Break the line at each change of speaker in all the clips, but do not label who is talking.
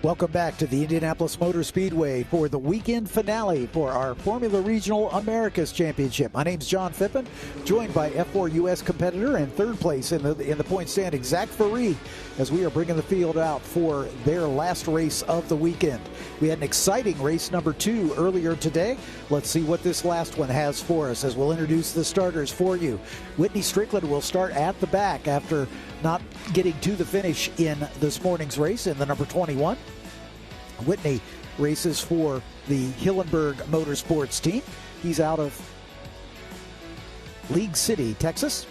Welcome back to the Indianapolis Motor Speedway for the weekend finale for our Formula Regional Americas Championship. My name's John Phippen, joined by F4 US competitor and third place in the point standing, Zach Faree, as we are bringing the field out for their last race of the weekend. We had an exciting race number 2 earlier today. Let's see what this last one has for us as we'll introduce the starters for you. Whitney Strickland will start at the back after not getting to the finish in this morning's race in the number 21. Whitney races for the Hillenberg Motorsports team. He's out of League City, Texas,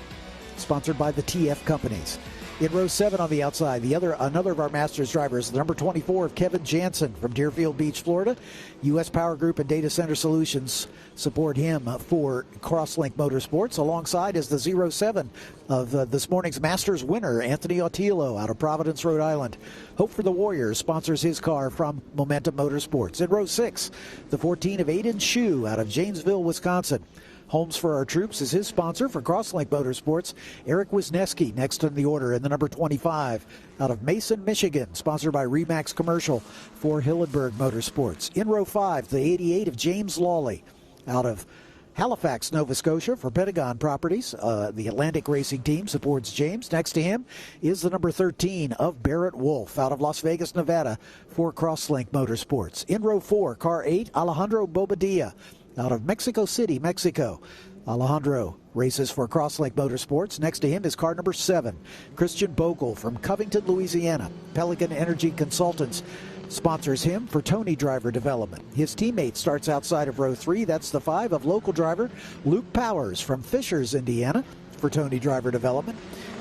sponsored by the TF companies. In row 7 on the outside, another of our Masters drivers, the number 24 of Kevin Jansen from Deerfield Beach, Florida. U.S. Power Group and Data Center Solutions support him for Crosslink Motorsports. Alongside is the 07 of this morning's Masters winner, Anthony Otillo, out of Providence, Rhode Island. Hope for the Warriors sponsors his car from Momentum Motorsports. In row 6, the 14 of Aiden Shue out of Janesville, Wisconsin. Homes for Our Troops is his sponsor for Crosslink Motorsports. Eric Wisniewski next in the order in the number 25 out of Mason, Michigan, sponsored by Remax Commercial for Hillenberg Motorsports. In row 5, the 88 of James Lawley out of Halifax, Nova Scotia for Pentagon Properties. The Atlantic Racing Team supports James. Next to him is the number 13 of Barrett Wolf out of Las Vegas, Nevada for Crosslink Motorsports. In row 4, car 8, Alejandro Bobadilla out of Mexico City, Mexico. Alejandro races for Crosslink Motorsports. Next to him is car number 7, Christian Bogle from Covington, Louisiana. Pelican Energy Consultants sponsors him for Tony Driver Development. His teammate starts outside of row 3. That's the 5 of local driver Luke Powers from Fishers, Indiana for Tony Driver Development.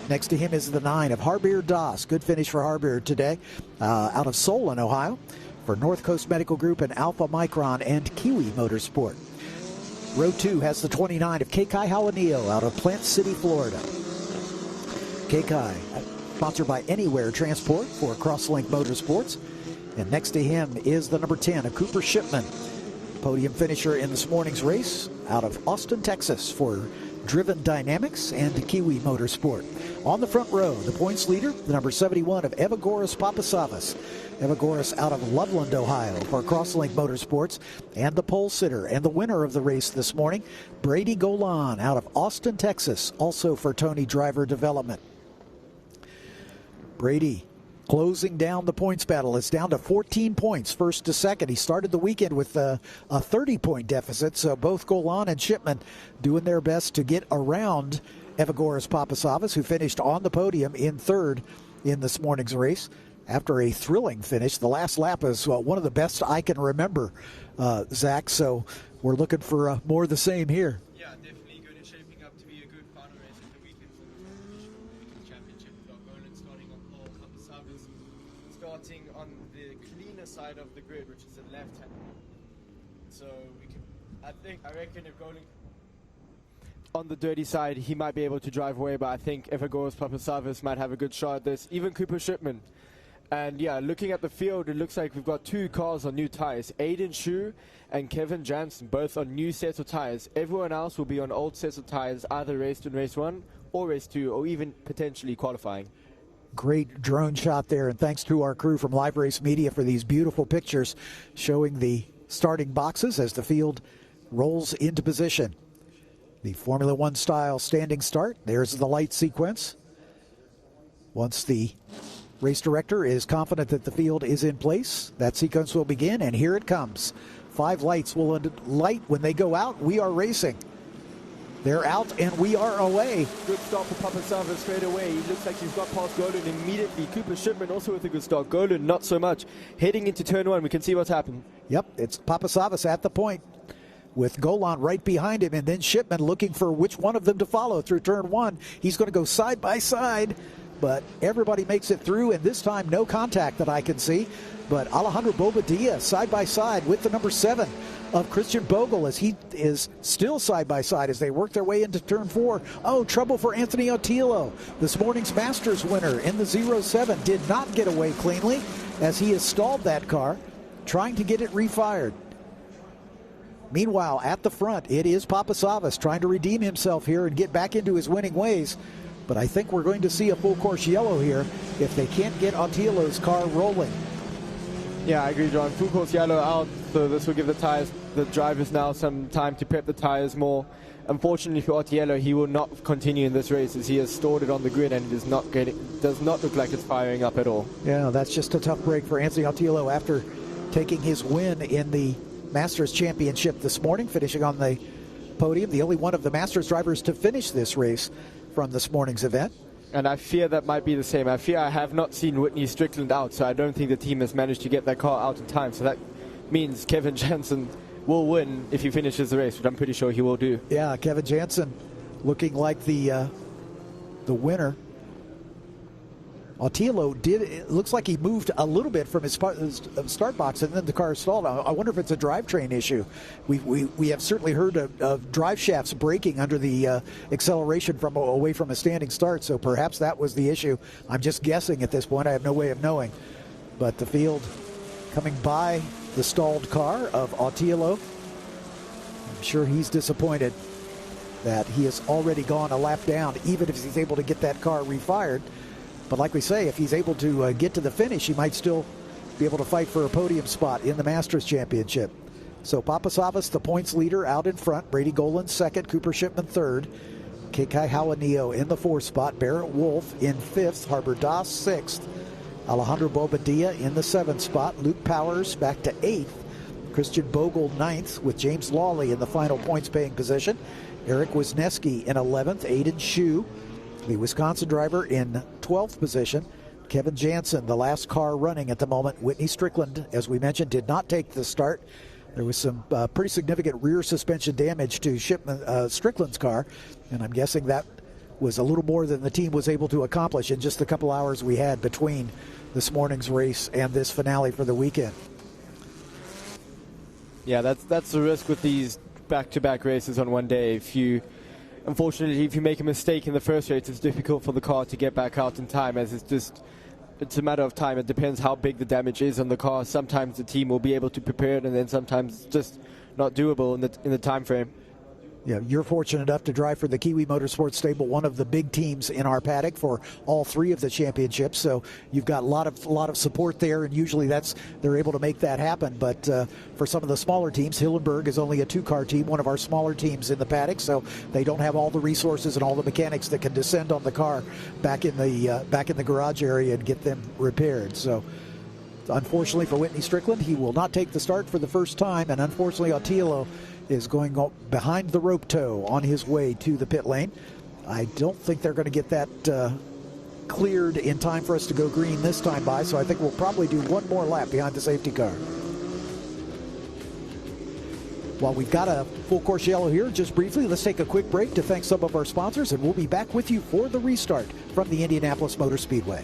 Next to him is the 9 of Harbier Das. Good finish for Harbier today out of Solon, Ohio, for North Coast Medical Group and Alpha Micron and Kiwi Motorsport. Row 2 has the 29 of Kekai Halanio out of Plant City, Florida. Kekai, sponsored by Anywhere Transport for Crosslink Motorsports. And next to him is the number 10 of Cooper Shipman, podium finisher in this morning's race out of Austin, Texas for Driven Dynamics and Kiwi Motorsport. On the front row, the points leader, the number 71 of Evagoras Papasavas. Evagoras out of Loveland, Ohio for Crosslink Motorsports. And the pole sitter and the winner of the race this morning, Brady Golan out of Austin, Texas, also for Tony Driver Development. Brady closing down the points battle. It's down to 14 points, first to second. He started the weekend with a 30-point deficit, so both Golan and Shipman doing their best to get around Evagoras Papasavas, who finished on the podium in third in this morning's race after a thrilling finish. The last lap is one of the best I can remember, Zach, so we're looking for more of the same here.
Yeah, definitely good. It's shaping up to be a good final race of the weekend for the championship. We've got Golan starting on pole, Papasavas starting on the cleaner side of the grid, which is the left hand. So we can, I reckon if Golan on the dirty side, he might be able to drive away, but I think Evagoras Papasavas might have a good shot at this. Even Cooper Shipman. And yeah, looking at the field, it looks like we've got 2 cars on new tires. Aiden Shue and Kevin Jansen, both on new sets of tires. Everyone else will be on old sets of tires, either raced in race 1 or race 2, or even potentially qualifying.
Great drone shot there, and thanks to our crew from Live Race Media for these beautiful pictures showing the starting boxes as the field rolls into position. The Formula One style standing start. There's the light sequence. Once the race director is confident that the field is in place, that sequence will begin, and here it comes. 5 lights will light when they go out. We are racing. They're out, and we are away.
Good start for Papasavas straight away. He looks like he's got past Golan immediately. Cooper Shipman also with a good start. Golan not so much. Heading into turn 1, we can see what's happened.
Yep, it's Papasavas at the point, with Golan right behind him, and then Shipman looking for which one of them to follow through turn 1. He's going to go side by side, but everybody makes it through, and this time no contact that I can see. But Alejandro Bobadilla side by side with the number 7 of Christian Bogle, as he is still side by side as they work their way into turn 4. Oh, trouble for Anthony Otillo, this morning's Masters winner in the 07, did not get away cleanly as he has stalled that car, trying to get it refired. Meanwhile, at the front, it is Papasavas trying to redeem himself here and get back into his winning ways. But I think we're going to see a full course yellow here if they can't get Otillo's car rolling.
Yeah, I agree, John. Full course yellow out, so this will give the drivers now some time to prep the tires more. Unfortunately for Otiello, he will not continue in this race as he has stored it on the grid and does not look like it's firing up at all.
Yeah, that's just a tough break for Anthony Otiello after taking his win in the Masters Championship this morning, finishing on the podium, the only one of the Masters drivers to finish this race from this morning's event.
And I fear that might be the same. I have not seen Whitney Strickland out, so I don't think the team has managed to get that car out in time. So that means Kevin Jansen will win if he finishes the race, which I'm pretty sure he will do.
Yeah, Kevin Jansen looking like the winner. Otiello it looks like he moved a little bit from his start box and then the car stalled. I wonder if it's a drivetrain issue. We have certainly heard of drive shafts breaking under the acceleration away from a standing start, so perhaps that was the issue. I'm just guessing at this point. I have no way of knowing. But the field coming by the stalled car of Otiello. I'm sure he's disappointed that he has already gone a lap down, even if he's able to get that car refired. But like we say, if he's able to get to the finish, he might still be able to fight for a podium spot in the Masters Championship. So Papasavas, the points leader, out in front. Brady Golan second, Cooper Shipman third. Kekai Hawanio in the fourth spot. Barrett Wolf in fifth. Harbor Das sixth. Alejandro Bobadilla in the seventh spot. Luke Powers back to eighth. Christian Bogle ninth, with James Lawley in the final points-paying position. Eric Wisniewski in 11th. Aiden Shue, the Wisconsin driver, in 12th position. Kevin Jansen, the last car running at the moment. Whitney Strickland, as we mentioned, did not take the start. There was some pretty significant rear suspension damage to Strickland's car, and I'm guessing that was a little more than the team was able to accomplish in just the couple hours we had between this morning's race and this finale for the weekend.
Yeah, that's the risk with these back-to-back races on one day. Unfortunately, if you make a mistake in the first race, it's difficult for the car to get back out in time, as it's a matter of time. It depends how big the damage is on the car. Sometimes the team will be able to prepare it, and then sometimes it's just not doable in the time frame.
Yeah, you're fortunate enough to drive for the Kiwi Motorsports stable, one of the big teams in our paddock for all three of the championships. So you've got a lot of support there, and usually they're able to make that happen. But for some of the smaller teams, Hillenburg is only a two-car team, one of our smaller teams in the paddock, so they don't have all the resources and all the mechanics that can descend on the car back in the garage area and get them repaired. So unfortunately for Whitney Strickland, he will not take the start for the first time, and unfortunately Otiello is going behind the rope toe on his way to the pit lane. I don't think they're going to get that cleared in time for us to go green this time by, so I think we'll probably do one more lap behind the safety car. While we've got a full course yellow here, just briefly, let's take a quick break to thank some of our sponsors, and we'll be back with you for the restart from the Indianapolis Motor Speedway.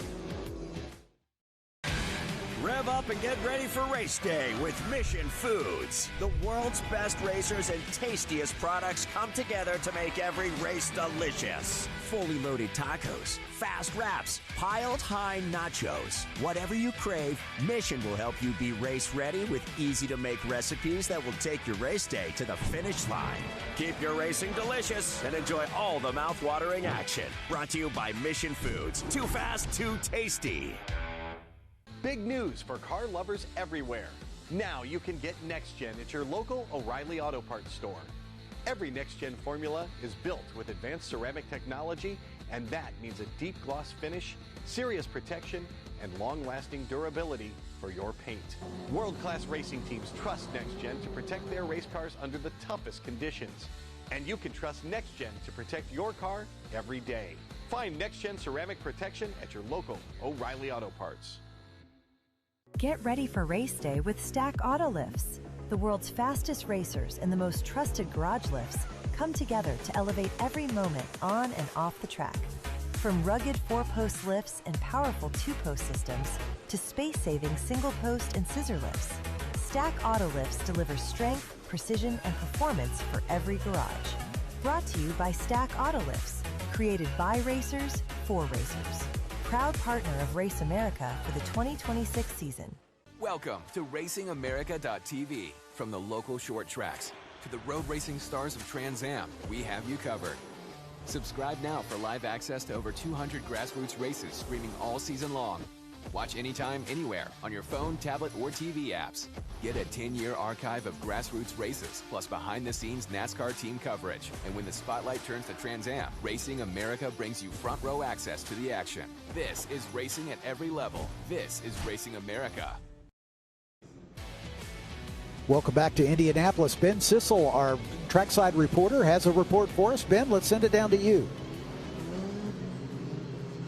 Rev up and get ready for race day with Mission Foods. The world's best racers and tastiest products come together to make every race delicious. Fully loaded tacos, fast wraps, piled high nachos. Whatever you crave, Mission will help you be race ready with easy to make recipes that will take your race day to the finish line. Keep your racing delicious and enjoy all the mouth-watering action. Brought to you by Mission Foods. Too fast, too tasty.
Big news for car lovers everywhere. Now you can get Next Gen at your local O'Reilly Auto Parts store. Every Next Gen formula is built with advanced ceramic technology, and that means a deep gloss finish, serious protection, and long-lasting durability for your paint. World-class racing teams trust Next Gen to protect their race cars under the toughest conditions. And you can trust Next Gen to protect your car every day. Find Next Gen ceramic protection at your local O'Reilly Auto Parts.
Get ready for race day with Stack Auto Lifts. The world's fastest racers and the most trusted garage lifts come together to elevate every moment on and off the track. From rugged 4-post lifts and powerful 2-post systems to space-saving single-post and scissor lifts, Stack Auto Lifts delivers strength, precision, and performance for every garage. Brought to you by Stack Auto Lifts, created by racers for racers. Proud partner of Race America for the 2026 season.
Welcome to RacingAmerica.tv. From the local short tracks to the road racing stars of Trans Am, we have you covered. Subscribe now for live access to over 200 grassroots races streaming all season long. Watch anytime, anywhere on your phone, tablet, or TV apps. Get a 10-year archive of grassroots races, plus behind-the-scenes NASCAR team coverage. And when the spotlight turns to Trans Am, Racing America brings you front-row access to the action. This is racing at every level. This is Racing America.
Welcome back to Indianapolis. Ben Sissel, our trackside reporter, has a report for us. Ben, let's send it down to you.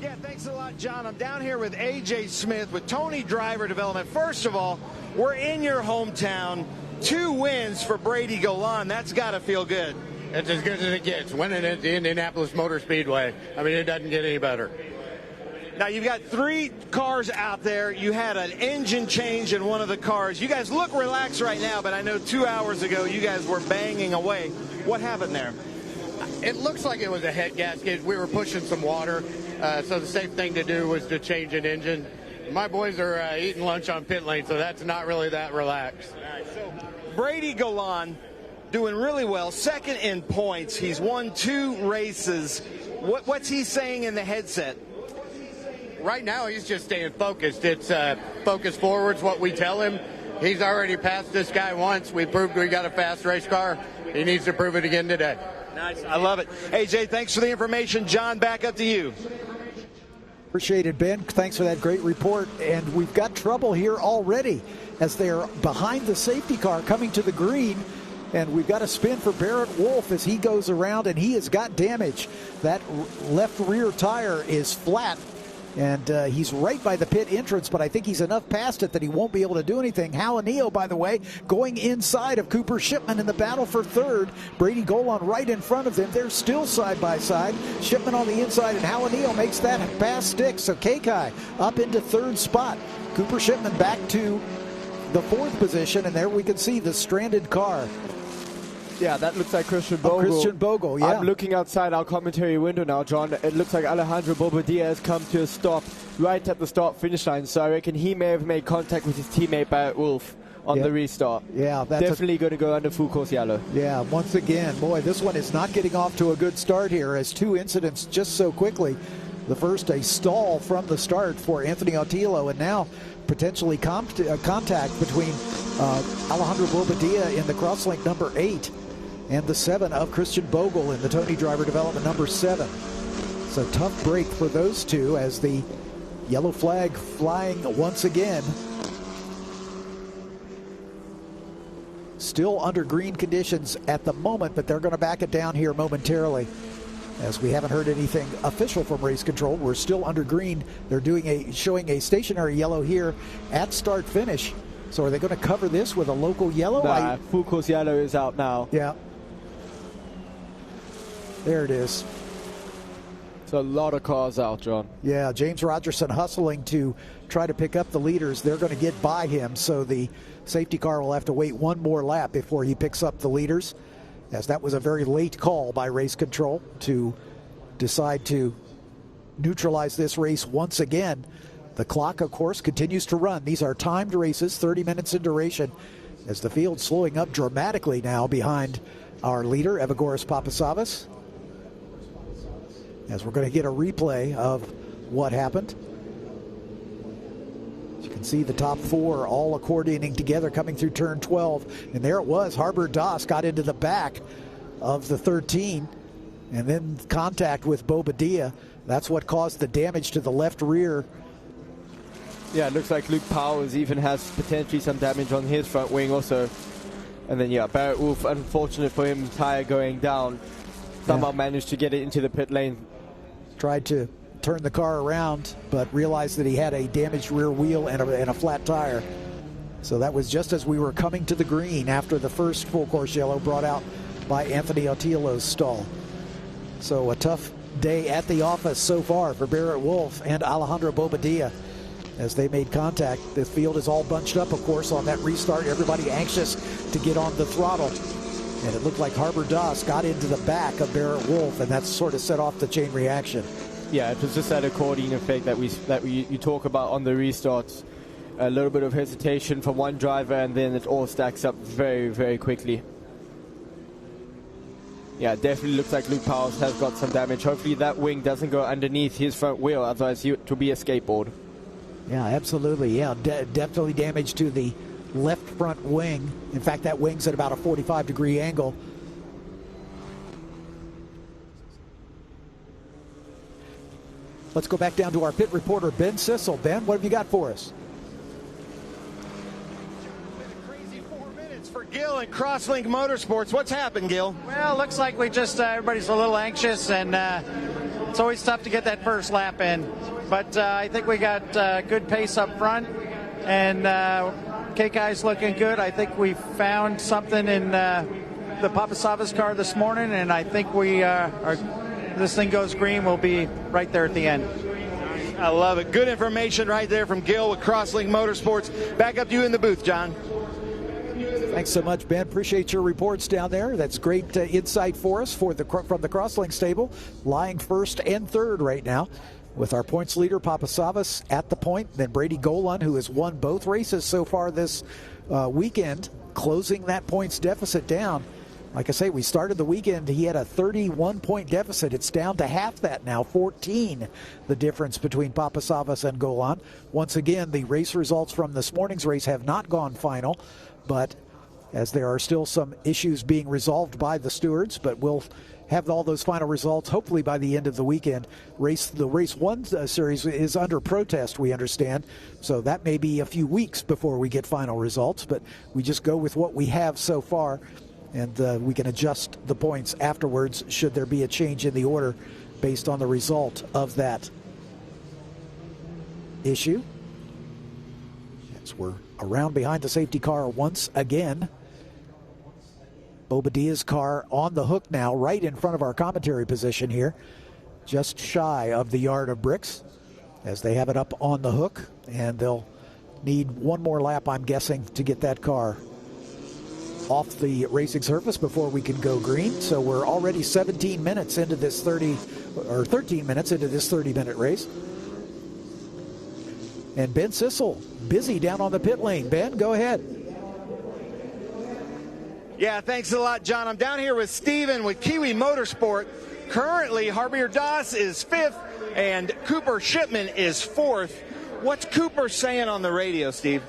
Yeah, thanks a lot, John. I'm down here with A.J. Smith with Tony Driver Development. First of all, we're in your hometown. 2 wins for Brady Golan. That's got to feel good.
It's as good as it gets. Winning at the Indianapolis Motor Speedway. I mean, it doesn't get any better.
Now, you've got 3 cars out there. You had an engine change in one of the cars. You guys look relaxed right now, but I know 2 hours ago you guys were banging away. What happened there?
It looks like it was a head gasket. We were pushing some water, so the safe thing to do was to change an engine. My boys are eating lunch on pit lane, so that's not really that relaxed.
All right, so Brady Golan doing really well, second in points. He's won 2 races. What's he saying in the headset?
Right now, he's just staying focused. It's focus forward's what we tell him. He's already passed this guy once. We proved we got a fast race car. He needs to prove it again today.
Nice. I love it. AJ, thanks for the information. John, back up to you.
Appreciate it, Ben. Thanks for that great report. And we've got trouble here already as they're behind the safety car coming to the green. And we've got a spin for Barrett Wolf as he goes around, and he has got damage. That left rear tire is flat. And he's right by the pit entrance, but I think he's enough past it that he won't be able to do anything. Halanio, by the way, going inside of Cooper Shipman in the battle for third. Brady Golan right in front of them. They're still side by side. Shipman on the inside, and Halanio makes that pass stick. So Kekai up into third spot. Cooper Shipman back to the 4th position, and there we can see the stranded car.
Yeah, that looks like Christian Bogle.
Christian Bogle, yeah.
I'm looking outside our commentary window now, John. It looks like Alejandro Bobadilla has come to a stop right at the start-finish line, so I reckon he may have made contact with his teammate Barrett Wolf on the restart. Yeah, that's definitely going to go under full course yellow.
Yeah, once again, boy, this one is not getting off to a good start here as 2 incidents just so quickly. The first, a stall from the start for Anthony Autillo, and now potentially contact between Alejandro Bobadilla in the crosslink number 8 and the 7 of Christian Bogle in the Tony Driver Development number 7. So tough break for those two as the yellow flag flying once again. Still under green conditions at the moment, but they're going to back it down here momentarily as we haven't heard anything official from race control. We're still under green. They're showing a stationary yellow here at start finish. So are they going to cover this with a local yellow?
Nah, full course yellow is out now.
Yeah. There it is.
It's a lot of cars out, John.
Yeah, James Rogerson hustling to try to pick up the leaders. They're going to get by him, so the safety car will have to wait one more lap before he picks up the leaders, as that was a very late call by race control to decide to neutralize this race once again. The clock, of course, continues to run. These are timed races, 30 minutes in duration, as the field slowing up dramatically now behind our leader, Evagoras Papasavas, as we're going to get a replay of what happened. As you can see, the top 4 all accordioning together coming through turn 12. And there it was. Harbor Das got into the back of the 13 and then contact with Bobadilla. That's what caused the damage to the left rear.
Yeah, it looks like Luke Powers even has potentially some damage on his front wing also. And then, yeah, Barrett Wolf, unfortunate for him, tire going down. Somehow managed to get it into the pit lane.
Tried to turn the car around, but realized that he had a damaged rear wheel and a flat tire. So that was just as we were coming to the green after the first full course yellow brought out by Anthony Autillo's stall. So a tough day at the office so far for Barrett Wolf and Alejandro Bobadilla as they made contact. The field is all bunched up, of course, on that restart. Everybody anxious to get on the throttle. And it looked like Harbor Das got into the back of Barrett Wolf, and that sort of set off the chain reaction.
Yeah, it was just that accordion effect that you talk about on the restarts. A little bit of hesitation from one driver, and then it all stacks up very, very quickly. Yeah, it definitely looks like Luke Powers has got some damage. Hopefully that wing doesn't go underneath his front wheel, otherwise it will be a skateboard.
Yeah, absolutely. Yeah, definitely damage to the left front wing. In fact, that wing's at about a 45-degree angle. Let's go back down to our pit reporter, Ben Sissel. Ben, what have you got for us?
For Gil and Crosslink Motorsports, what's happened, Gil?
Well, looks like we just everybody's a little anxious, and it's always tough to get that first lap in. But I think we got good pace up front, and K-Kai's looking good. I think we found something in the Papasavas car this morning, and I think this thing goes green, we'll be right there at the end.
I love it. Good information right there from Gil with Crosslink Motorsports. Back up to you in the booth, John.
Thanks so much, Ben. Appreciate your reports down there. That's great insight for us from the Crosslink stable, lying first and third right now, with our points leader Papasavas at the point. Then Brady Golan, who has won both races so far this weekend, closing that points deficit down. Like I say, we started the weekend, he had a 31-point deficit. It's down to half that now, 14, the difference between Papasavas and Golan. Once again, the race results from this morning's race have not gone final, but as there are still some issues being resolved by the stewards, but we'll have all those final results hopefully by the end of the weekend. The race one series is under protest, we understand, so that may be a few weeks before we get final results, but we just go with what we have so far, and we can adjust the points afterwards should there be a change in the order based on the result of that issue. As we're around behind the safety car once again. Bobadilla's car on the hook now, right in front of our commentary position here, just shy of the yard of bricks, as they have it up on the hook, and they'll need one more lap, I'm guessing, to get that car off the racing surface before we can go green. So we're already 17 minutes into this 13 minutes into this 30-minute race. And Ben Sissel busy down on the pit lane. Ben, go ahead.
Yeah, thanks a lot, John. I'm down here with Steven with Kiwi Motorsport. Currently, Harbier Das is 5th and Cooper Shipman is 4th. What's Cooper saying on the radio, Steve?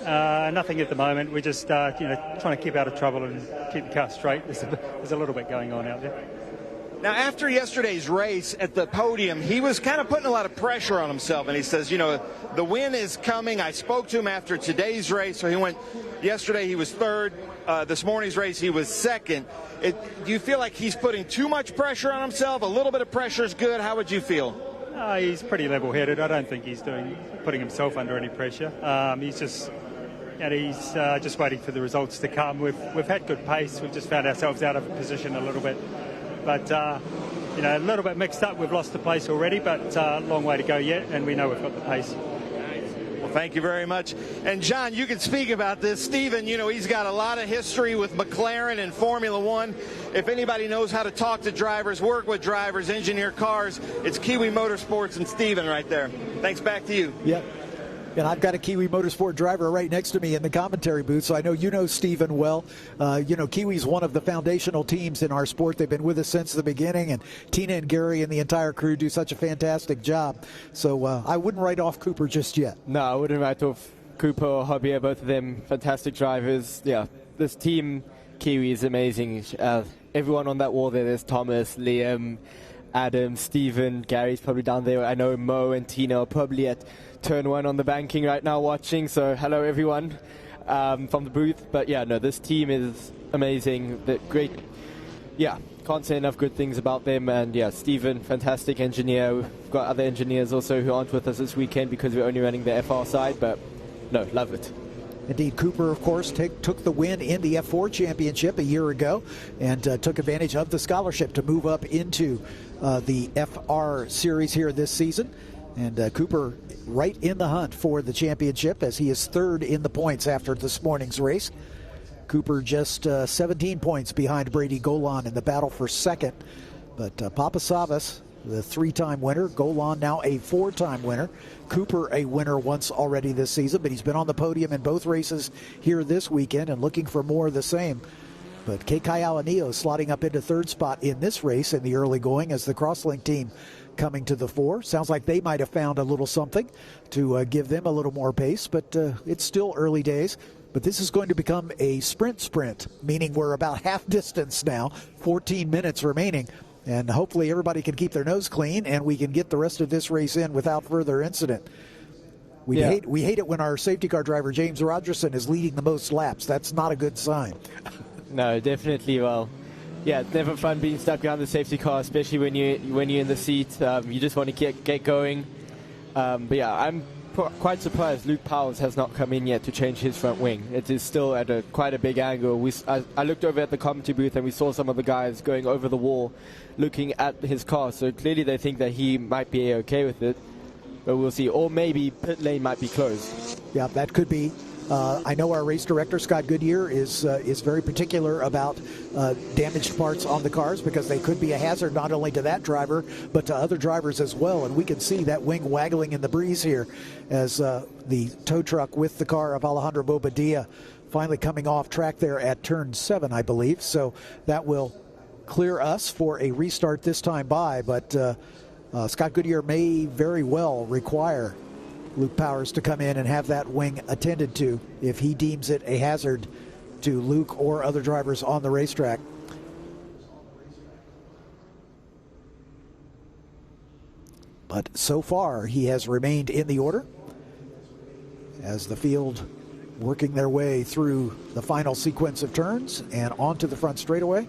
Nothing at the moment. We're just trying to keep out of trouble and keep the car straight. There's a little bit going on out there.
Now, after yesterday's race at the podium, he was kind of putting a lot of pressure on himself, and he says, the win is coming. I spoke to him after today's race, so he went yesterday, he was 3rd. This morning's race, he was 2nd. Do you feel like he's putting too much pressure on himself? A little bit of pressure is good. How would you feel?
He's pretty level-headed. I don't think he's putting himself under any pressure. He's just waiting for the results to come. We've had good pace. We've just found ourselves out of position a little bit. But, a little bit mixed up. We've lost the place already, but long way to go yet, and we know we've got the pace.
Well, thank you very much. And, John, you can speak about this. Steven, he's got a lot of history with McLaren and Formula One. If anybody knows how to talk to drivers, work with drivers, engineer cars, it's Kiwi Motorsports and Steven right there. Thanks, back to you.
Yep. And I've got a Kiwi Motorsport driver right next to me in the commentary booth, so I know you know Steven well. Kiwi's one of the foundational teams in our sport. They've been with us since the beginning, and Tina and Gary and the entire crew do such a fantastic job. So I wouldn't write off Cooper just yet.
No, I wouldn't write off Cooper or Javier, both of them fantastic drivers. Yeah, this team, Kiwi, is amazing. Everyone on that wall there's Thomas, Liam, Adam, Steven, Gary's probably down there. I know Mo and Tina are probably at turn 1 on the banking right now watching, so hello everyone from the booth. But yeah, no, this team is amazing. They're great. Yeah, can't say enough good things about them. And yeah, Steven, fantastic engineer. We've got other engineers also who aren't with us this weekend because we're only running the FR side, but no, love it.
Indeed, Cooper, of course, took the win in the F4 championship a year ago and took advantage of the scholarship to move up into the FR series here this season. And Cooper right in the hunt for the championship as he is 3rd in the points after this morning's race. Cooper just 17 points behind Brady Golan in the battle for 2nd. But Papasavas, the 3-time winner, Golan now a 4-time winner. Cooper a winner once already this season, but he's been on the podium in both races here this weekend and looking for more of the same. But Kekai Alanio slotting up into third spot in this race in the early going as the Crosslink team coming to the fore. Sounds like they might have found a little something to give them a little more pace, but it's still early days. But this is going to become a sprint, meaning we're about half distance now, 14 minutes remaining. And hopefully everybody can keep their nose clean and we can get the rest of this race in without further incident. We hate it when our safety car driver, James Rogerson, is leading the most laps. That's not a good sign.
No, definitely. Well, yeah, it's never fun being stuck behind the safety car, especially when you're in the seat. You just want to get going. But yeah, I'm quite surprised Luke Powers has not come in yet to change his front wing. It is still at quite a big angle. I looked over at the commentary booth and we saw some of the guys going over the wall looking at his car. So clearly they think that he might be okay with it. But we'll see. Or maybe pit lane might be closed.
Yeah, that could be. I know our race director, Scott Goodyear, is very particular about damaged parts on the cars because they could be a hazard not only to that driver but to other drivers as well. And we can see that wing waggling in the breeze here as the tow truck with the car of Alejandro Bobadilla finally coming off track there at turn 7, I believe. So that will clear us for a restart this time by, but Scott Goodyear may very well require Luke Powers to come in and have that wing attended to if he deems it a hazard to Luke or other drivers on the racetrack. But so far, he has remained in the order as the field working their way through the final sequence of turns and onto the front straightaway.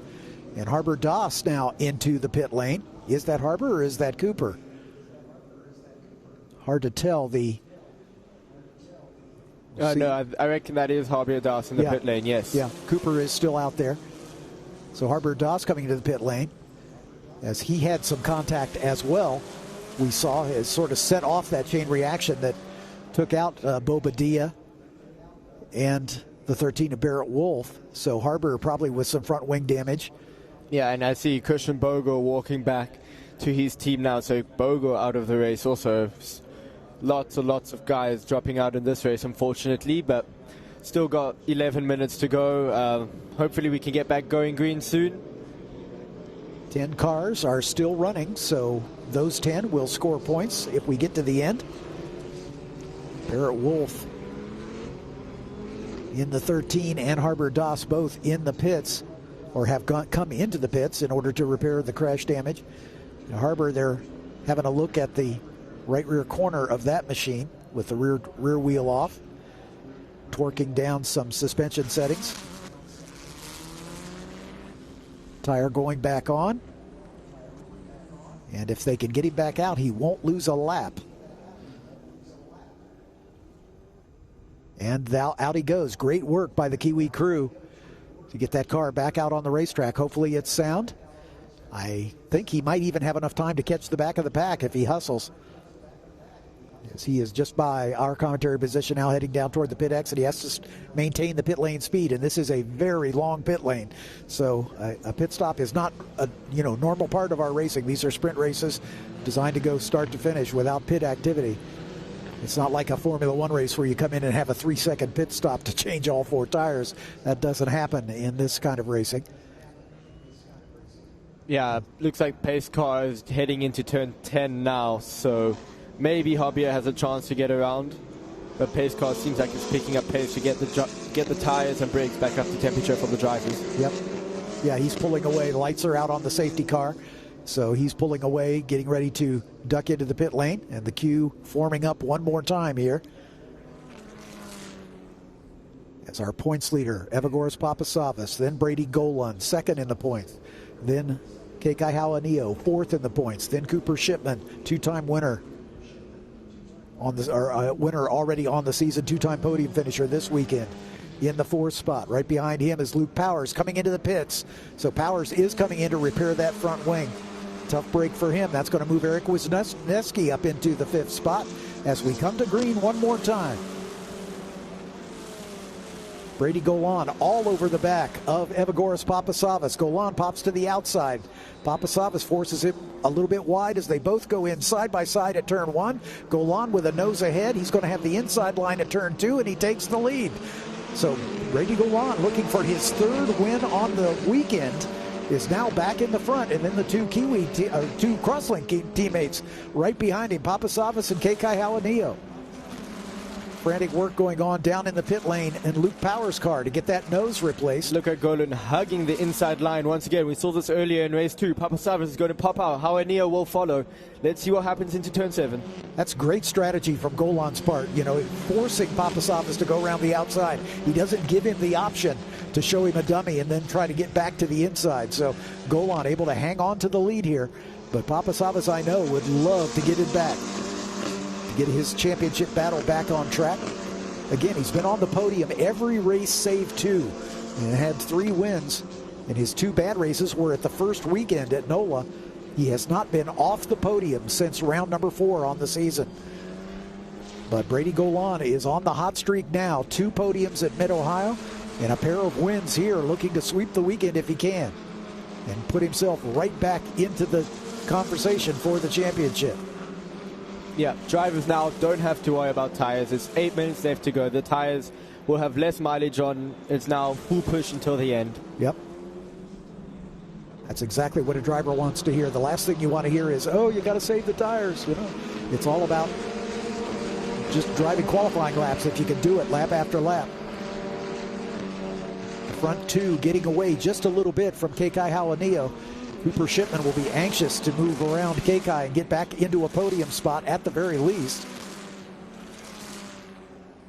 And Harbor Doss now into the pit lane. Is that Harbor or is that Cooper? Hard to tell.
No, I reckon that is Harbor Doss in the pit lane, yes.
Yeah, Cooper is still out there. So Harbor Doss coming into the pit lane as he had some contact as well. We saw has sort of set off that chain reaction that took out Bobadilla and the 13 of Barrett Wolf. So Harbor probably with some front wing damage.
Yeah, and I see Christian Bogo walking back to his team now. So Bogo out of the race also. Lots and lots of guys dropping out in this race, unfortunately, but still got 11 minutes to go. Hopefully we can get back going green soon.
10 cars are still running, so those 10 will score points if we get to the end. Barrett Wolf in the 13 and Harbor Doss both in the pits, or have come into the pits in order to repair the crash damage. In Harbor, they're having a look at the right rear corner of that machine with the rear wheel off, torquing down some suspension settings. Tire going back on. And if they can get him back out, he won't lose a lap. And out he goes. Great work by the Kiwi crew to get that car back out on the racetrack. Hopefully it's sound. I think he might even have enough time to catch the back of the pack if he hustles. As he is just by our commentary position now heading down toward the pit exit. He has to maintain the pit lane speed, and this is a very long pit lane. So a pit stop is not a normal part of our racing. These are sprint races designed to go start to finish without pit activity. It's not like a Formula One race where you come in and have a 3-second pit stop to change all 4 tires. That doesn't happen in this kind of racing.
Yeah, looks like pace car is heading into turn 10 now, so maybe Harbor has a chance to get around. But pace car seems like it's picking up pace to get the tires and brakes back up to temperature for the drivers.
Yep. Yeah, he's pulling away. The lights are out on the safety car. So he's pulling away, getting ready to duck into the pit lane. And the queue forming up one more time here. As our points leader, Evagoras Papasavas, then Brady Golan, second in the points. Then Kekai Halanio, fourth in the points. Then Cooper Shipman, 2-time winner. Winner already on the season, 2-time podium finisher this weekend. In the 4th spot, right behind him is Luke Powers coming into the pits. So Powers is coming in to repair that front wing. Tough break for him. That's going to move Eric Wisniewski up into the 5th spot as we come to green one more time. Brady Golan all over the back of Evagoras Papasavas. Golan pops to the outside. Papasavas forces him a little bit wide as they both go in side by side at turn 1. Golan with a nose ahead. He's going to have the inside line at turn 2, and he takes the lead. So Brady Golan, looking for his third win on the weekend, is now back in the front, and then the two two Crosslink teammates right behind him, Papasavas and Kekai Halanio. Frantic work going on down in the pit lane and Luke Power's car to get that nose replaced.
Look at Golan hugging the inside line once again. We saw this earlier in race 2. Papasavas is going to pop out. Halanio will follow. Let's see what happens into turn 7.
That's great strategy from Golan's part, you know, forcing Papasavas to go around the outside. He doesn't give him the option to show him a dummy and then try to get back to the inside. So Golan able to hang on to the lead here, but Papasavas, I know, would love to get it back, to get his championship battle back on track. Again, he's been on the podium every race save 2 and had 3 wins, and his 2 bad races were at the first weekend at NOLA. He has not been off the podium since round number 4 on the season. But Brady Golan is on the hot streak now. 2 podiums at Mid-Ohio and a pair of wins here, looking to sweep the weekend if he can and put himself right back into the conversation for the championship.
Yeah, drivers now don't have to worry about tires. It's 8 minutes left to go. The tires will have less mileage on. It's now full push until the end.
Yep. That's exactly what a driver wants to hear. The last thing you want to hear is, oh, you got to save the tires. You know, it's all about just driving qualifying laps if you can do it lap after lap. The front 2 getting away just a little bit from Kekai Halanio. Cooper Shipman will be anxious to move around Kekai and get back into a podium spot at the very least.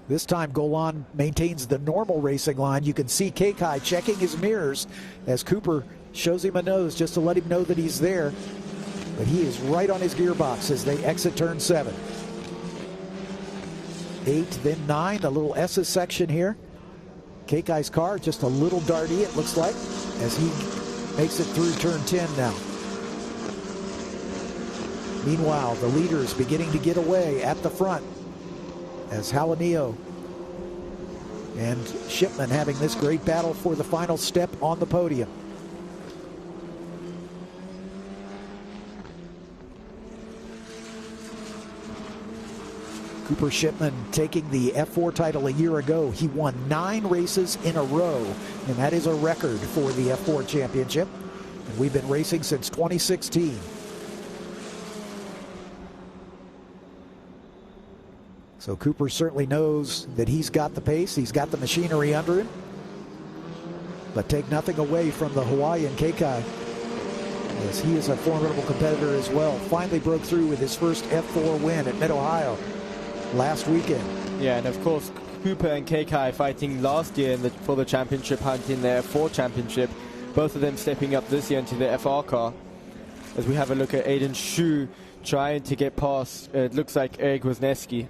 This time Golan maintains the normal racing line. You can see Kekai checking his mirrors as Cooper shows him a nose just to let him know that he's there. But he is right on his gearbox as they exit turn 7. 8, then 9, the little S's section here. Keikai's car just a little darty, it looks like, as he makes it through turn 10 now. Meanwhile, the leaders beginning to get away at the front as Halanio and Shipman having this great battle for the final step on the podium. Cooper Shipman taking the F4 title a year ago. He won 9 races in a row, and that is a record for the F4 championship. And we've been racing since 2016. So Cooper certainly knows that he's got the pace, he's got the machinery under him. But take nothing away from the Hawaiian Kekai, as he is a formidable competitor as well. Finally broke through with his first F4 win at Mid-Ohio last weekend.
Yeah, and of course Cooper and Kekai fighting last year for the championship hunt in their F4 championship. Both of them stepping up this year into the FR car. As we have a look at Aiden Shu trying to get past, it looks like Eric Wisniewski.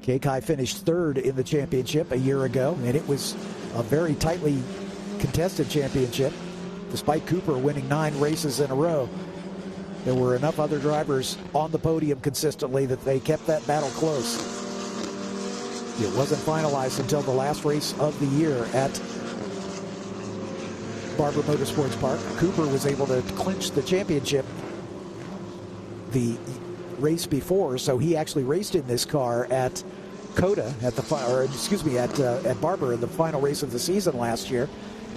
Kekai finished 3rd in the championship a year ago, and it was a very tightly contested championship. Despite Cooper winning 9 races in a row, there were enough other drivers on the podium consistently that they kept that battle close. It wasn't finalized until the last race of the year at Barber Motorsports Park. Cooper was able to clinch the championship the race before, so he actually raced in this car at COTA at Barber in the final race of the season last year,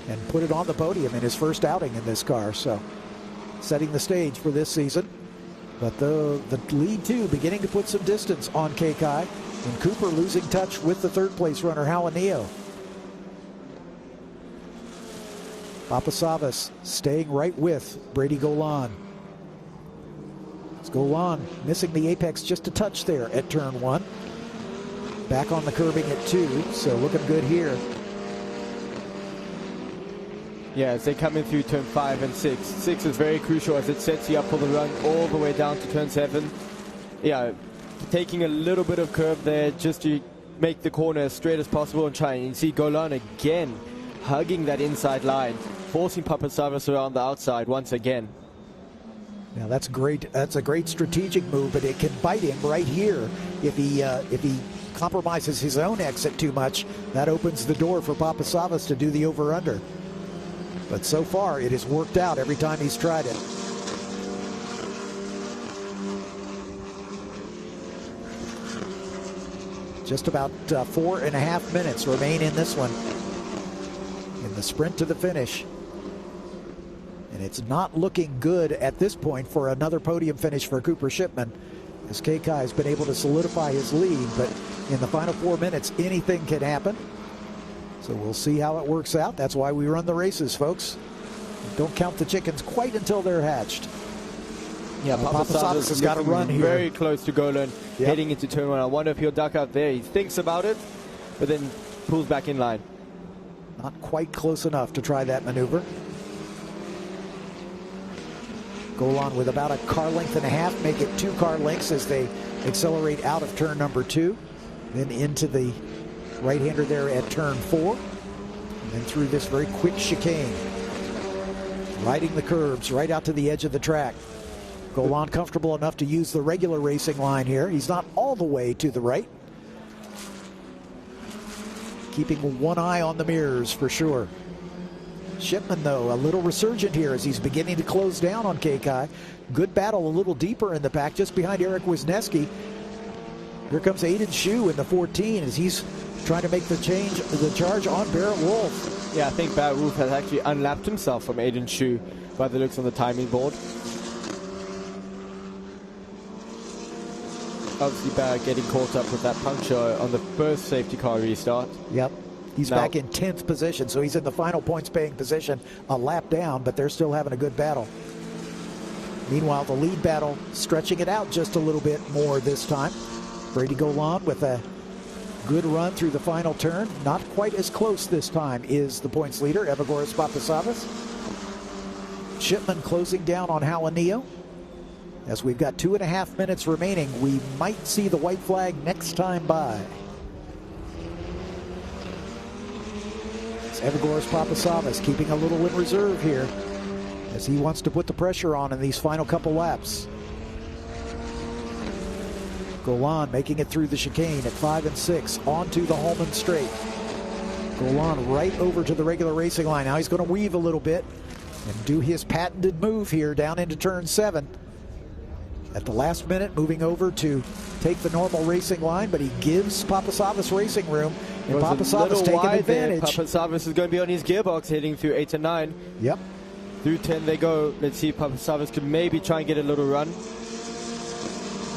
and put it on the podium in his first outing in this car. So setting the stage for this season. But the lead 2 beginning to put some distance on Kekai, and Cooper losing touch with the 3rd place runner Halanio. Papasavas staying right with Brady Golan. It's Golan missing the apex just a touch there at turn 1. Back on the curbing at 2, so looking good here.
Yeah, as they come in through turn 5 and 6. 6 is very crucial as it sets you up for the run all the way down to turn 7. Yeah, taking a little bit of curve there just to make the corner as straight as possible and trying. You see Golan again hugging that inside line, forcing Papasavas around the outside once again.
Now that's great. That's a great strategic move, but it can bite him right here if he compromises his own exit too much. That opens the door for Papasavas to do the over/under. But so far, it has worked out every time he's tried it. Just about 4.5 minutes remain in this one, in the sprint to the finish. And it's not looking good at this point for another podium finish for Cooper Shipman, as Kei has been able to solidify his lead. But in the final 4 minutes, anything can happen. So we'll see how it works out. That's why we run the races, folks. Don't count the chickens quite until they're hatched.
Yeah, Papasavas
has got to run here.
Very close to Golan, heading into turn 1. I wonder if he'll duck out there. He thinks about it, but then pulls back in line.
Not quite close enough to try that maneuver. Golan with about a car length and a half, make it 2 car lengths as they accelerate out of turn number 2, then into the right-hander there at turn 4, and then through this very quick chicane, riding the curbs right out to the edge of the track. Golan comfortable enough to use the regular racing line here. He's not all the way to the right. Keeping one eye on the mirrors for sure. Shipman, though, a little resurgent here as he's beginning to close down on Kei. Good battle a little deeper in the pack, just behind Eric Wisniewski. Here comes Aiden Shu in the 14 as he's trying to make the charge on Barrett Wolf.
Yeah, I think Barrett Wolf has actually unlapped himself from Aiden Shu by the looks on the timing board. Obviously Barrett getting caught up with that puncture on the first safety car restart.
Yep. He's back in 10th position, so he's in the final points-paying position, a lap down, but they're still having a good battle. Meanwhile, the lead battle stretching it out just a little bit more this time. Brady Golan with a good run through the final turn. Not quite as close this time is the points leader, Evagoras Papasavas. Shipman closing down on Halanio. As we've got 2.5 minutes remaining, we might see the white flag next time by. Evagoras Papasavas keeping a little in reserve here as he wants to put the pressure on in these final couple laps. Golan making it through the chicane at 5 and 6 onto the Holman straight. Golan right over to the regular racing line. Now he's going to weave a little bit and do his patented move here down into turn 7. At the last minute, moving over to take the normal racing line, but he gives Papasavas racing room, and Papasavas taking advantage.
Papasavas is going to be on his gearbox heading through 8 and 9.
Yep.
Through 10 they go. Let's see if Papasavas could maybe try and get a little run.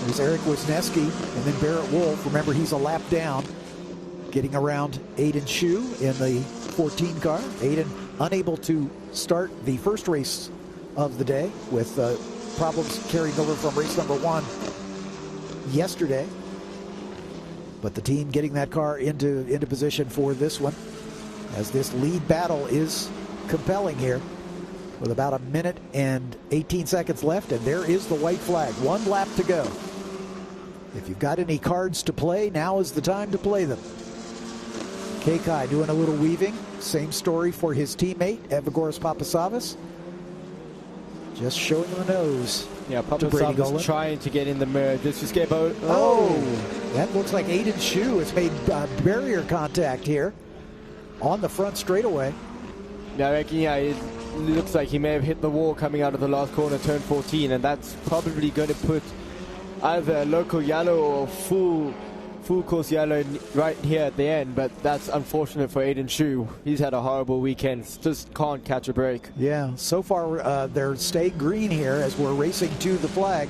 There's Eric Wisniewski and then Barrett Wolf. Remember, he's a lap down, getting around Aiden Shu in the 14 car. Aiden unable to start the first race of the day with problems carrying over from race number 1 yesterday. But the team getting that car into position for this one, as this lead battle is compelling here with about 1 minute and 18 seconds left, and there is the white flag. 1 lap to go. If you've got any cards to play, now is the time to play them. Kei doing a little weaving. Same story for his teammate, Evagoras Papasavas. Just showing the nose.
Yeah, Papasavas trying to get in the mirror. This is Gabo.
That looks like Aiden Shu has made barrier contact here on the front straightaway.
Yeah, I reckon, it looks like he may have hit the wall coming out of the last corner, turn 14, and that's probably going to put either a local yellow or full course yellow right here at the end, but that's unfortunate for Aiden Shu. He's had a horrible weekend, just can't catch a break.
Yeah, so far they're staying green here as we're racing to the flag.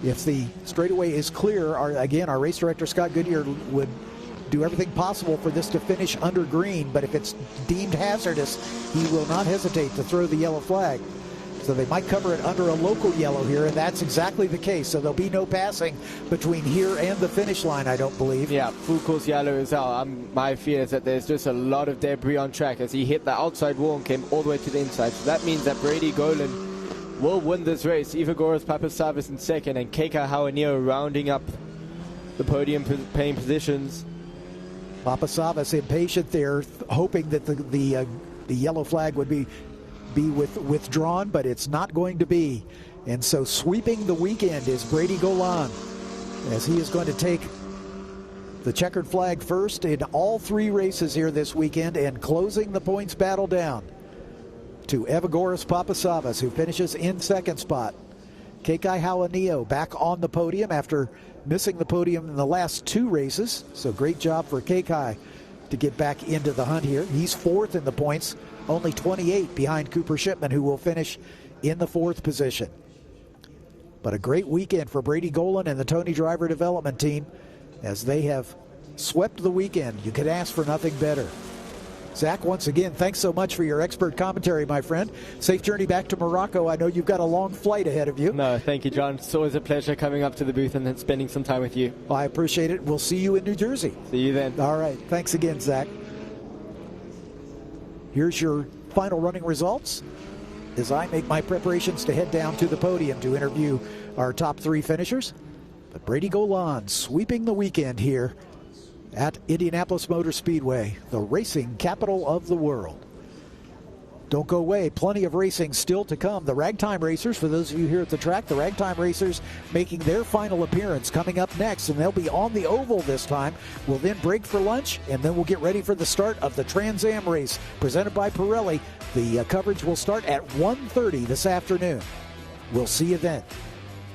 If the straightaway is clear, our race director Scott Goodyear would do everything possible for this to finish under green, but if it's deemed hazardous, he will not hesitate to throw the yellow flag. So they might cover it under a local yellow here, and that's exactly the case. So there'll be no passing between here and the finish line, I don't believe.
Yeah, full course yellow is out. My fear is that there's just a lot of debris on track as he hit the outside wall and came all the way to the inside. So that means that Brady Golan will win this race. Evagoras Papasavas in second, and Keika Hawanio rounding up the podium paying positions.
Papasavas impatient there, hoping that the yellow flag would be withdrawn, but it's not going to be. And so sweeping the weekend is Brady Golan, as he is going to take the checkered flag first in all 3 races here this weekend, and closing the points battle down to Evagoras Papasavas, who finishes in second spot. Kekai Hawanio back on the podium after missing the podium in the last 2 races. So great job for Kekai to get back into the hunt here. He's 4th in the points, only 28 behind Cooper Shipman, who will finish in the 4th position. But a great weekend for Brady Golan and the Tony Driver Development Team as they have swept the weekend. You could ask for nothing better. Zach, once again, thanks so much for your expert commentary, my friend. Safe journey back to Morocco. I know you've got a long flight ahead of you.
No, thank you, John. It's always a pleasure coming up to the booth and then spending some time with you.
Well, I appreciate it. We'll see you in New Jersey.
See you then.
All right. Thanks again, Zach. Here's your final running results as I make my preparations to head down to the podium to interview our top 3 finishers. But Brady Golan sweeping the weekend here at Indianapolis Motor Speedway, the racing capital of the world. Don't go away. Plenty of racing still to come. The Ragtime Racers, for those of you here at the track, the Ragtime Racers making their final appearance coming up next, and they'll be on the oval this time. We'll then break for lunch, and then we'll get ready for the start of the Trans Am race presented by Pirelli. The coverage will start at 1:30 this afternoon. We'll see you then.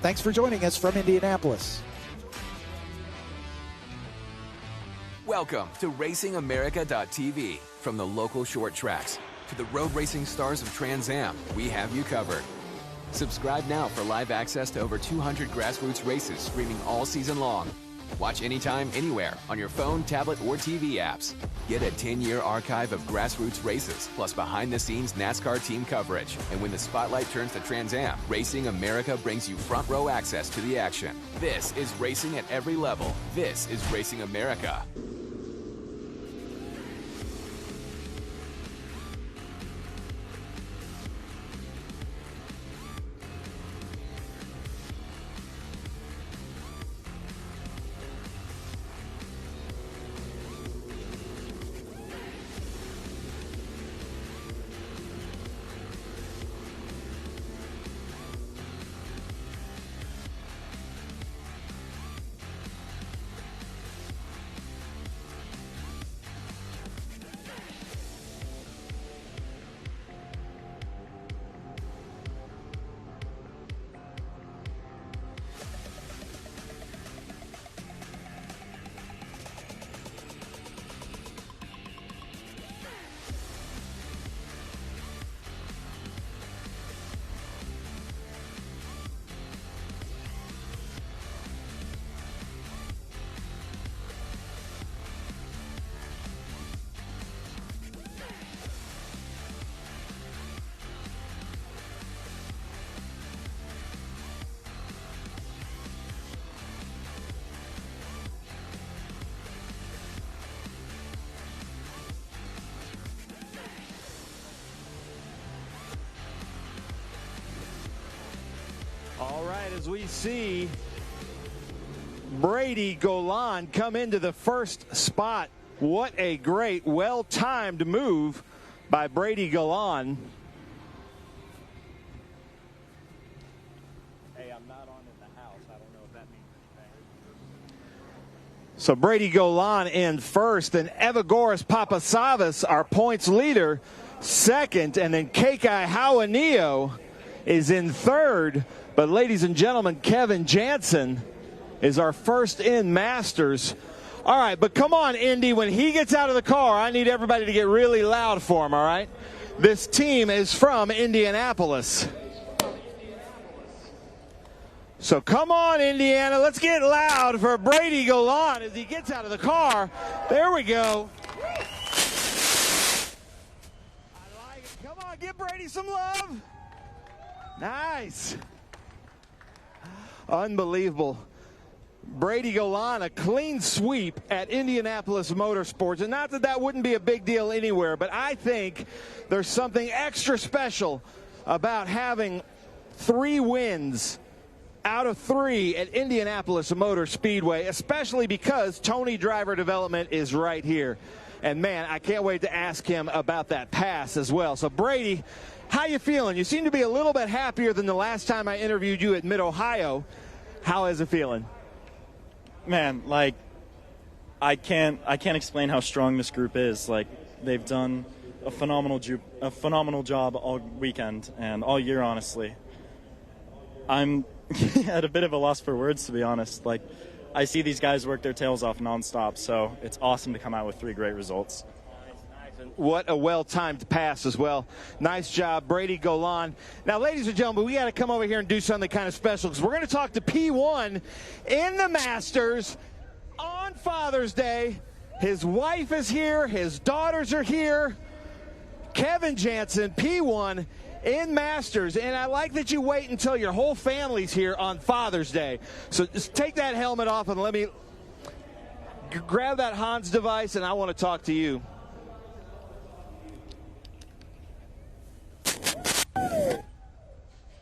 Thanks for joining us from Indianapolis.
Welcome to RacingAmerica.tv. From the local short tracks to the road racing stars of Trans Am, we have you covered. Subscribe now for live access to over 200 grassroots races streaming all season long. Watch anytime, anywhere on your phone, tablet, or TV apps. Get a 10-year archive of grassroots races, plus behind-the-scenes NASCAR team coverage. And when the spotlight turns to Trans Am, Racing America brings you front-row access to the action. This is racing at every level. This is Racing America.
All right, as we see Brady Golan come into the first spot. What a great, well-timed move by Brady Golan. Hey, I'm not on in the house. I don't know if that means anything. So Brady Golan in first, and Evagoras Papasavas, our points leader, second, and then Kekai Hawanio is in third. But ladies and gentlemen, Kevin Jansen is our first in Masters. All right, but come on, Indy, when he gets out of the car, I need everybody to get really loud for him, all right? This team is from Indianapolis. So come on, Indiana, let's get loud for Brady Golan as he gets out of the car. There we go. I like it. Come on, give Brady some love. Nice. Unbelievable. Brady Golan, a clean sweep at Indianapolis Motorsports. And not that that wouldn't be a big deal anywhere, but I think there's something extra special about having 3 wins out of 3 at Indianapolis Motor Speedway, especially because Tony Driver Development is right here. And, man, I can't wait to ask him about that pass as well. So, Brady, how you feeling? You seem to be a little bit happier than the last time I interviewed you at Mid-Ohio. How is it feeling?
Man, like, I can't explain how strong this group is. Like, they've done a phenomenal job all weekend and all year, honestly. I'm At a bit of a loss for words, to be honest. Like, I see these guys work their tails off nonstop, so it's awesome to come out with 3 great results.
What a well-timed pass as well. Nice job, Brady Golan. Now, ladies and gentlemen, we got to come over here and do something kind of special because we're going to talk to P1 in the Masters on Father's Day. His wife is here. His daughters are here. Kevin Jansen, P1 in Masters. And I like that you wait until your whole family's here on Father's Day. So just take that helmet off and let me grab that Hans device, and I want to talk to you.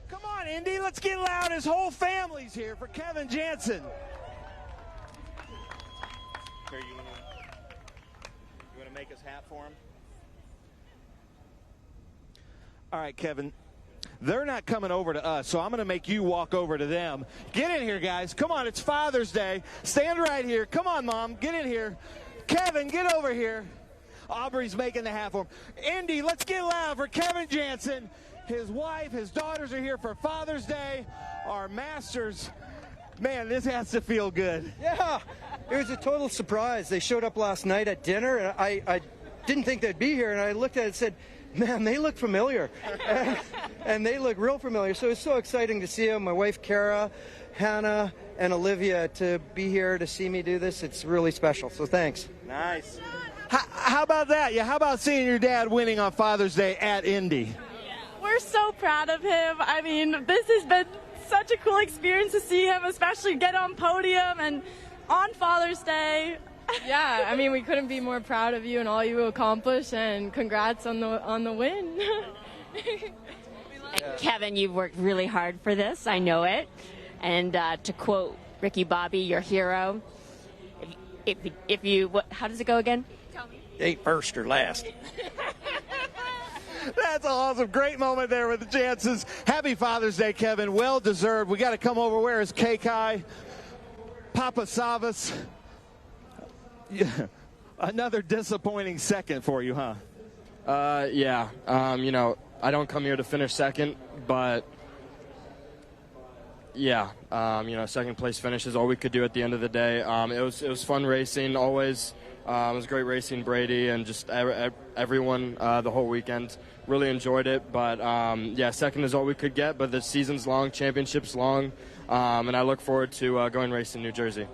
Come on, Indy, let's get loud. His whole family's here for Kevin Jansen.
Here, you want to make his hat for him?
All right, Kevin. They're not coming over to us, so I'm going to make you walk over to them. Get in here, guys. Come on, it's Father's Day. Stand right here. Come on, Mom. Get in here. Kevin, get over here. Aubrey's making the hat for him. Indy, let's get loud for Kevin Jansen. His wife, his daughters are here for Father's Day. Our Masters. Man, this has to feel good.
Yeah, it was a total surprise. They showed up last night at dinner, and I didn't think they'd be here, and I looked at it and said, man, they look familiar. and they look real familiar. So it's so exciting to see them. My wife, Kara, Hannah, and Olivia to be here to see me do this. It's really special, so thanks.
Nice. How about that? Yeah, how about seeing your dad winning on Father's Day at Indy?
We're so proud of him. I mean, this has been such a cool experience to see him, especially get on podium and on Father's Day.
Yeah, I mean, we couldn't be more proud of you and all you accomplished, and congrats on the win.
Kevin, you've worked really hard for this. I know it. And to quote Ricky Bobby, your hero, if you, how does it go again? Tell me.
Ain't first or last.
That's awesome. Great moment there with the Jansens. Happy Father's Day, Kevin. Well deserved. We got to come over. Where is Kai? Papa Savas. Yeah. Another disappointing second for you, huh?
Yeah. You know, I don't come here to finish second, but yeah, you know, second place finish is all we could do at the end of the day. It was fun racing always. It was great racing Brady and just everyone the whole weekend. Really enjoyed it, but yeah, second is all we could get. But the season's long, championship's long, and I look forward to going racing New Jersey.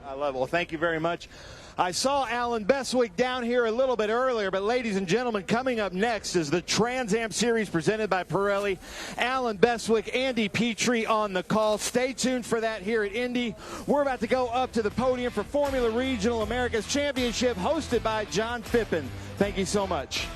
I love it. Well, thank you very much. I saw Alan Bestwick down here a little bit earlier, but ladies and gentlemen, coming up next is the Trans Am Series presented by Pirelli. Alan Bestwick, Andy Petrie on the call. Stay tuned for that here at Indy. We're about to go up to the podium for Formula Regional America's Championship hosted by John Phippen. Thank you so much.